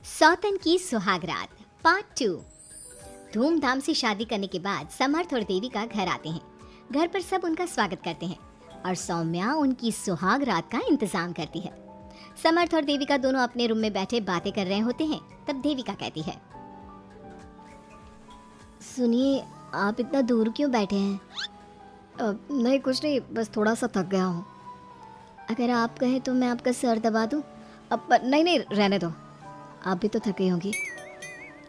सौतन की सुहागरात पार्ट 2। धूमधाम से शादी करने के बाद समर्थ और देविका घर आते हैं। घर पर सब उनका स्वागत करते हैं और सौम्या उनकी सुहागरात का इंतजाम करती है। समर्थ और देविका दोनों अपने रूम में बैठे बातें कर रहे होते हैं। तब देविका कहती है, सुनिए, आप इतना दूर क्यों बैठे हैं? नहीं, कुछ नहीं, बस थोड़ा सा थक गया हूँ। अगर आप कहें तो मैं आपका सर दबा दूं? अब नहीं, रहने दो, आप भी तो थकी होंगी।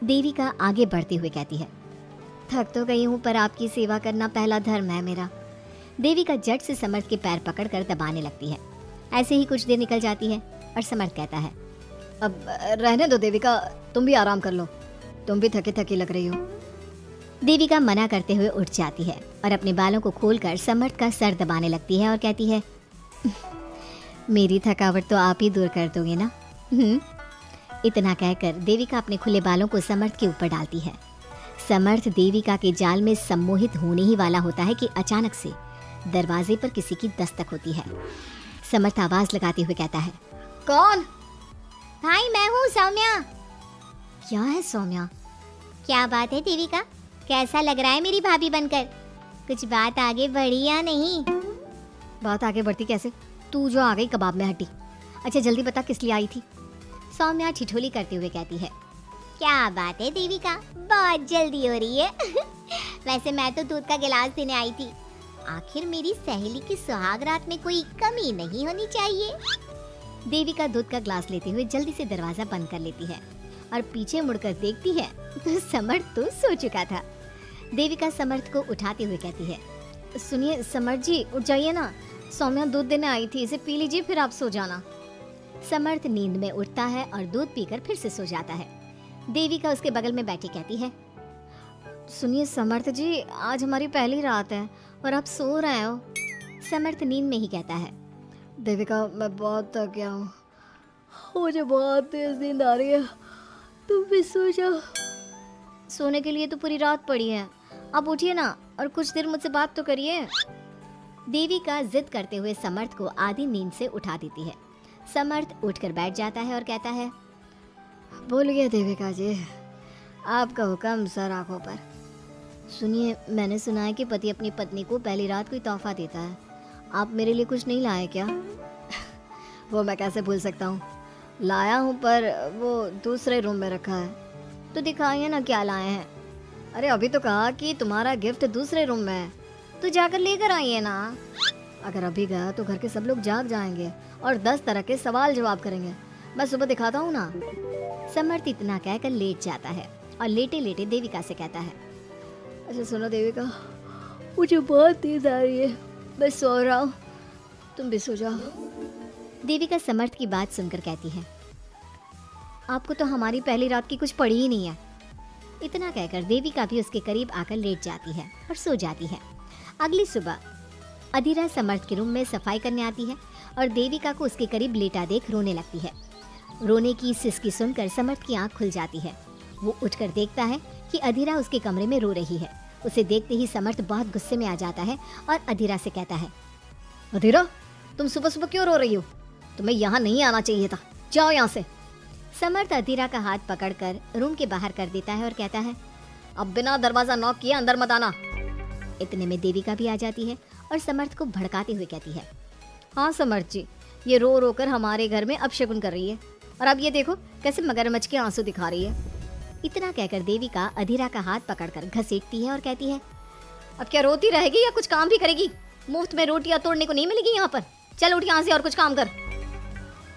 देविका आगे बढ़ते हुए कहती है, थक तो गई हूँ पर आपकी सेवा करना पहला धर्म है मेरा। देविका झट से समर्थ के पैर पकड़कर दबाने लगती है। ऐसे ही कुछ देर निकल जाती है और समर्थ कहता है, अब रहने दो देविका, तुम भी आराम कर लो, तुम भी थकी थकी लग रही हो। देविका मना करते हुए उठ जाती है और अपने बालों को खोलकर समर्थ का सर दबाने लगती है और कहती है, मेरी थकावट तो आप ही दूर कर दोगे ना? इतना कहकर देविका अपने खुले बालों को समर्थ के ऊपर डालती है। समर्थ देविका के जाल में सम्मोहित होने ही वाला होता है कि अचानक से दरवाजे पर किसी की दस्तक होती है। समर्थ आवाज लगाते हुए कहता है, कौन? भाई मैं हूँ, सौम्या। क्या है सौम्या? क्या बात है देविका, कैसा लग रहा है मेरी भाभी बनकर? कुछ बात आगे बढ़ी या नहीं? बात आगे बढ़ती कैसे? तू जो आ गई कबाब में हड्डी। अच्छा जल्दी बता, किस लिए आई थी? सौम्या ठिठोली करते हुए कहती है, क्या बात है देविका, बहुत जल्दी हो रही है। वैसे मैं तो दूध का गिलास देने आई थी। आखिर मेरी सहेली की सुहागरात में कोई कमी नहीं होनी चाहिए। देविका दूध का ग्लास लेते हुए जल्दी से दरवाजा बंद कर लेती है और पीछे मुड़कर देखती है तो समर्थ तो सो चुका था। देविका समर्थ को उठाते हुए कहती है, सुनिए समर्थ जी, उठ जाइए ना, सौम्या दूध देने आई थी, इसे पी लीजिए फिर आप सो जाना। समर्थ नींद में उठता है और दूध पीकर फिर से सो जाता है। देविका उसके बगल में बैठी कहती है, सुनिए समर्थ जी, आज हमारी पहली रात है और आप सो रहे हो। समर्थ नींद में ही कहता है, देविका मैं बहुत थक गया हूँ, मुझे बहुत तेज नींद आ रही है, तुम भी सो जाओ। सोने के लिए तो पूरी रात पड़ी है, आप उठिए ना और कुछ देर मुझसे बात तो करिए। देविका जिद करते हुए समर्थ को आधी नींद से उठा देती है। समर्थ उठकर बैठ जाता है और कहता है, बोलिए देविका जी, आपका हुक्म सर आंखों पर। सुनिए, मैंने सुना है कि पति अपनी पत्नी को पहली रात कोई तोहफा देता है, आप मेरे लिए कुछ नहीं लाए क्या? वो मैं कैसे भूल सकता हूँ, लाया हूँ पर वो दूसरे रूम में रखा है। तो दिखाइए ना क्या लाए हैं। अरे अभी तो कहा कि तुम्हारा गिफ्ट दूसरे रूम में है, तो जाकर लेकर आइए ना। अगर अभी गया तो घर के सब लोग जाग जाएंगे और 10 तरह के सवाल जवाब करेंगे। मैं सुबह दिखाता हूँ ना। समर्थ इतना कहकर लेट जाता है और लेटे लेटे देविका से कहता है, अच्छा सुनो देविका, मुझे बहुत नींद आ रही है, मैं सो रहा हूँ, तुम भी सो जाओ। देविका समर्थ की बात सुनकर कहती है, आपको तो हमारी पहली रात की कुछ पड़ी ही नहीं है। इतना कहकर देविका भी उसके करीब आकर लेट जाती है और सो जाती है। अगली सुबह अधीरा समर्थ के रूम में सफाई करने आती है और देविका को उसके करीब लेटा देख रोने लगती है। रोने की सिसकी सुनकर समर्थ की आंख खुल जाती है। वो उठकर देखता है कि अधीरा उसके कमरे में रो रही है। उसे देखते ही समर्थ बहुत गुस्से में आ जाता है और अधीरा से कहता है, अधीरा, तुम सुबह सुबह क्यों रो रही हो? तुम्हें यहाँ नहीं आना चाहिए था, जाओ यहाँ से। समर्थ अधीरा का हाथ पकड़कर रूम के बाहर कर देता है और कहता है, अब बिना दरवाजा नॉक किए अंदर मत आना। इतने में देविका भी आ जाती है और समर्थ को भड़काते हुए कहती है, हाँ समर्थ जी, ये रो रो कर हमारे घर में अपशगुन कर रही है और अब ये देखो कैसे मगरमच्छ के आंसू दिखा रही है। इतना कहकर देविका अधीरा का हाथ पकड़कर घसीटती है और कहती है, अब क्या रोती रहेगी या कुछ काम भी करेगी? मुफ्त में रोटियां तोड़ने को नहीं मिलेगी यहाँ पर, चल उठ यहाँ से और कुछ काम कर।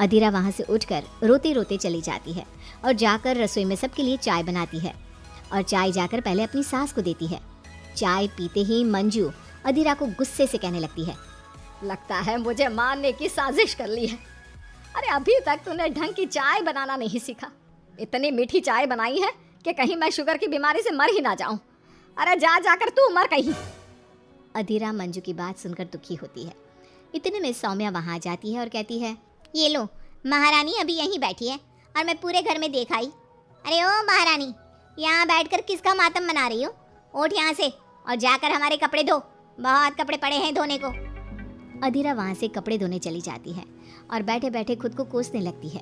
अधीरा वहाँ से उठकर रोते रोते चली जाती है और जाकर रसोई में सबके लिए चाय बनाती है और चाय जाकर पहले अपनी सास को देती है। चाय पीते ही मंजू अधीरा को गुस्से से कहने लगती है, लगता है मुझे मारने की साजिश कर ली है। अरे अभी तक तूने ढंग की चाय बनाना नहीं सीखा। इतनी मीठी चाय बनाई है कि कहीं मैं शुगर की बीमारी से मर ही ना जाऊं। अरे जा जाकर तू मर कहीं। अधीरा मंजू की बात सुनकर दुखी होती है। इतने में सौम्या वहाँ जाती है और कहती है, ये लो, महारानी अभी यहीं बैठी है और मैं पूरे घर में देख आई। अरे ओ महारानी, यहाँ बैठकर किसका मातम मना रही हो? उठ यहाँ से और जाकर हमारे कपड़े धो, बहुत कपड़े पड़े हैं धोने को। अधीरा वहाँ से कपड़े धोने चली जाती है और बैठे बैठे खुद को कोसने लगती है,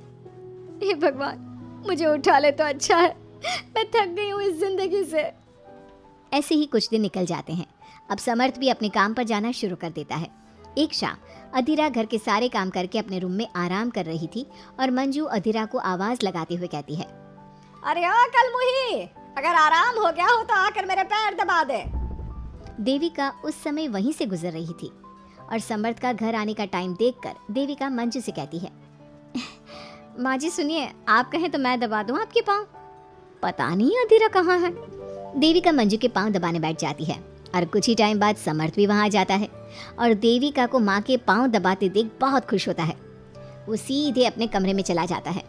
हे भगवान, मुझे उठा ले तो अच्छा है, मैं थक गई हूँ इस जिंदगी से। ऐसे ही कुछ दिन निकल जाते हैं। अब समर्थ भी अपने काम पर जाना शुरू कर देता है। एक शाम अधीरा घर के सारे काम करके अपने रूम में आराम कर रही थी और मंजू अधीरा को आवाज लगाते हुए कहती है, अरे ओ कलमुही, अगर आराम हो गया हो तो आकर मेरे पैर दबा दे। देविका उस समय वहीं से गुजर रही थी और समर्थ का घर आने का टाइम देखकर देविका मंजू से कहती है, माँ जी सुनिए, आप कहें तो मैं दबा दूं आपके पाँव। पता नहीं अधीरा कहाँ है। देविका मंजू के पांव दबाने बैठ जाती है और कुछ ही टाइम बाद समर्थ भी वहां आ जाता है और देविका को माँ के पांव दबाते देख बहुत खुश होता है। वो सीधे अपने कमरे में चला जाता है।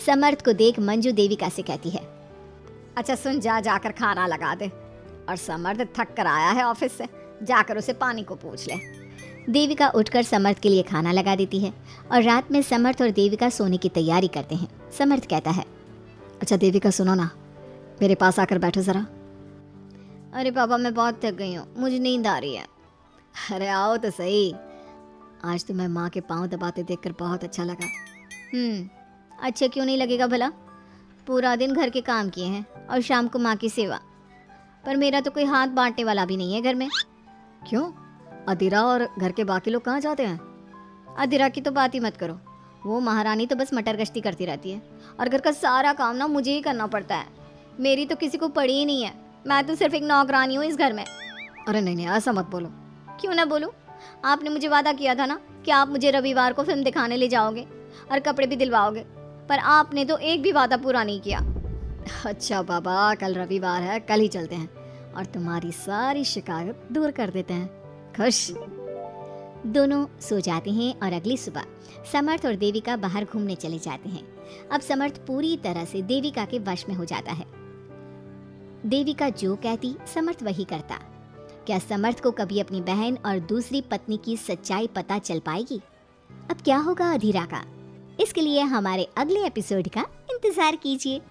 समर्थ को देख मंजू देविका से कहती है, अच्छा सुन, जाकर खाना लगा दे, और समर्थ थक कर आया है ऑफिस से, जाकर उसे पानी को पूछ ले। देविका उठकर समर्थ के लिए खाना लगा देती है और रात में समर्थ और देविका सोने की तैयारी करते हैं। समर्थ कहता है, अच्छा देविका सुनो ना, मेरे पास आकर बैठो जरा। अरे पापा मैं बहुत थक गई हूँ, मुझे नींद आ रही है। अरे आओ तो सही, आज तुम्हें माँ के पाँव दबाते देखकर बहुत अच्छा लगा। अच्छा क्यों नहीं लगेगा भला, पूरा दिन घर के काम किए हैं और शाम को माँ की सेवा, पर मेरा तो कोई हाथ बांटने वाला भी नहीं है घर में। क्यों, अधीरा और घर के बाकी लोग कहाँ जाते हैं? अधीरा की तो बात ही मत करो, वो महारानी तो बस मटर गश्ती करती रहती है और घर का सारा काम ना मुझे ही करना पड़ता है। मेरी तो किसी को पड़ी ही नहीं है, मैं तो सिर्फ एक नौकरानी हूँ इस घर में। अरे नहीं ऐसा मत बोलो। क्यों ना बोलूँ, आपने मुझे वादा किया था ना कि आप मुझे रविवार को फिल्म दिखाने ले जाओगे और कपड़े भी दिलवाओगे, पर आपने तो एक भी वादा पूरा नहीं किया। अच्छा बाबा, कल रविवार है, कल ही चलते हैं और तुम्हारी सारी शिकायत दूर कर देते हैं। खुश। दोनों सो जाते हैं और अगली सुबह समर्थ और देविका बाहर घूमने चले जाते हैं। अब समर्थ पूरी तरह से देविका के वश में हो जाता है। देविका जो कहती समर्थ वही करता। क्या समर्थ को कभी अपनी बहन और दूसरी पत्नी की सच्चाई पता चल पाएगी? अब क्या होगा अधीरा का? इसके लिए हमारे अगले एपिसोड का इंतजार कीजिए।